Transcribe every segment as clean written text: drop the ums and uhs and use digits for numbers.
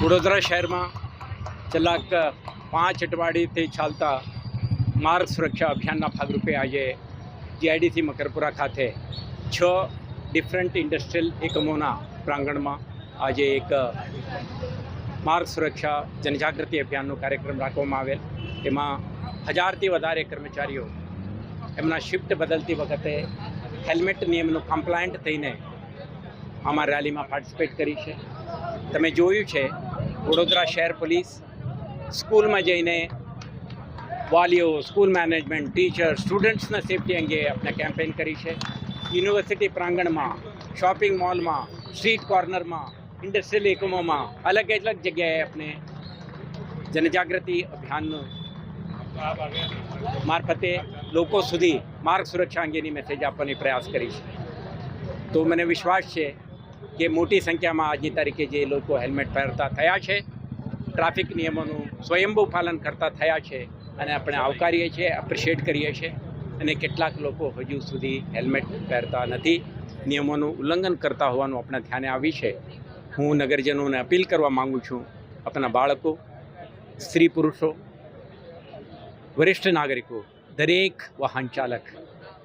વડોદરા શહેરમાં છેલ્લા 5 અઠવાડિયેથી ચાલતા માર્ગ સુરક્ષા અભિયાનના ભાગરૂપે આજે જીઆઈડીસી મકરપુરા ખાતે 6 ડિફરન્ટ ઇન્ડસ્ટ્રીયલ એકમોના પ્રાંગણમાં આજે એક માર્ગ સુરક્ષા જનજાગૃતિ અભિયાનનો કાર્યક્રમ રાખવામાં આવેલ. તેમાં 1000થી વધારે કર્મચારીઓ એમના શિફ્ટ બદલતી વખતે હેલ્મેટ નિયમનું કમ્પ્લાયન્ટ થઈને આમાં રેલીમાં પાર્ટિસિપેટ કરી છે. તમે જોયું છે વડોદરા શહેર પોલીસ સ્કૂલમાં જઈને વાલીઓ, સ્કૂલ મેનેજમેન્ટ, ટીચર, સ્ટુડન્ટ્સના સેફટી અંગે આપણે કેમ્પેન કરી છે. યુનિવર્સિટી પ્રાંગણમાં, શોપિંગ મોલમાં, સ્ટ્રીટ કોર્નરમાં, ઇન્ડસ્ટ્રીયલ એકમોમાં અલગ અલગ જગ્યાએ આપણે જનજાગૃતિ અભિયાન મારફતે લોકો સુધી માર્ગ સુરક્ષા અંગેની મેસેજ આપવાની પ્રયાસ કરી છે. તો મને વિશ્વાસ છે કે મોટી સંખ્યામાં આજની તારીખે જે લોકો હેલ્મેટ પહેરતા થયા છે, ટ્રાફિક નિયમોનું સ્વયંભૂ પાલન કરતા થયા છે અને આપણે આવકારીએ છીએ, એપ્રિશિએટ કરીએ છીએ. અને કેટલાક લોકો હજુ સુધી હેલ્મેટ પહેરતા નથી, નિયમોનું ઉલ્લંઘન કરતા હોવાનું આપણા ધ્યાને આવી છે. હું નગરજનોને અપીલ કરવા માગું છું, આપણા બાળકો, સ્ત્રી પુરુષો, વરિષ્ઠ નાગરિકો, દરેક વાહન ચાલક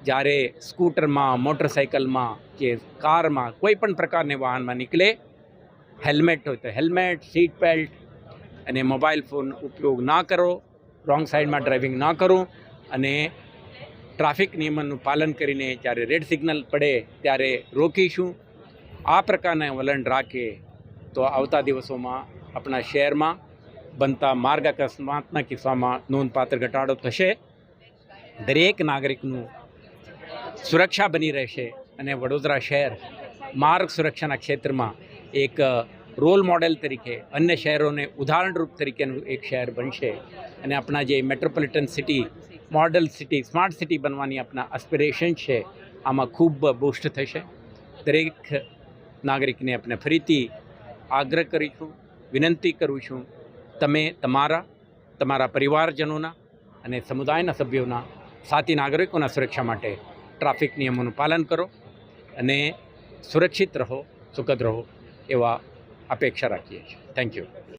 જ્યારે સ્કૂટરમાં, મોટરસાઇકલમાં કે કારમાં કોઈ પણ પ્રકારની વાહનમાં નીકળે, હેલ્મેટ હોય તો હેલ્મેટ, સીટ બેલ્ટ અને મોબાઈલ ફોન ઉપયોગ ના કરો, રોંગ સાઈડમાં ડ્રાઇવિંગ ના કરો અને ટ્રાફિક નિયમોનું પાલન કરીને જ્યારે રેડ સિગ્નલ પડે ત્યારે રોકીશું. આ પ્રકારના વલણ રાખે તો આવતા દિવસોમાં આપણા શહેરમાં બનતા માર્ગ અકસ્માતના કિસ્સામાં નોંધપાત્ર ઘટાડો થશે. દરેક નાગરિકનું સુરક્ષા બની રહેશે અને વડોદરા શહેર માર્ગ સુરક્ષાના ક્ષેત્રમાં એક રોલ મોડેલ તરીકે અન્ય શહેરોને ઉદાહરણરૂપ તરીકેનું એક શહેર બનશે. અને આપણા જે metropolitan city, model city, smart city બનવાની આપણા એસ્પિરેશન છે, આમાં ખૂબ બૂસ્ટ થશે. દરેક નાગરિકને આપણે ફરીથી આગ્રહ કરીશું, વિનંતી કરું છું, તમે તમારા પરિવારજનોના અને સમુદાયના સભ્યોના, સાથી નાગરિકોના સુરક્ષા માટે ટ્રાફિક નિયમોનું પાલન કરો અને સુરક્ષિત રહો, સુખદ રહો એવા અપેક્ષા રાખીએ છીએ. Thank you.